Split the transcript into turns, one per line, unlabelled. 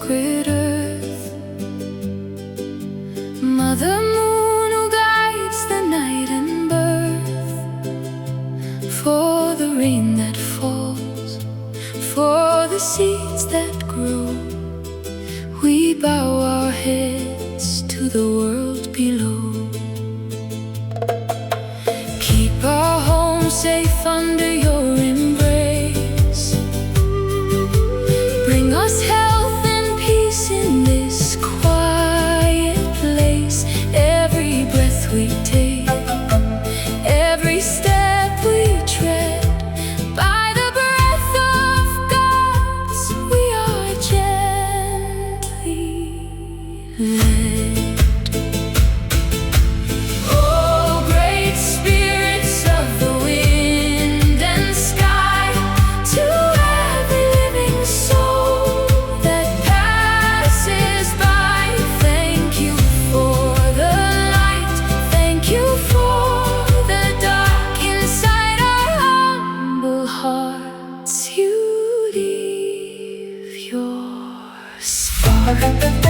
sacred earth. Mother Moon who guides the night and birth, for the rain that falls, for the seeds that grow, we bow our heads to the world below. Keep our home safe under your embrace. Bring us health and peace in this quiet place. Every breath we take, every step we tread, by the breath of God, we are gently led. Oh, great spirits of the wind and sky, to every living soul that passes by, thank you for the light, thank you for the dark inside our humble hearts. You leave your spark.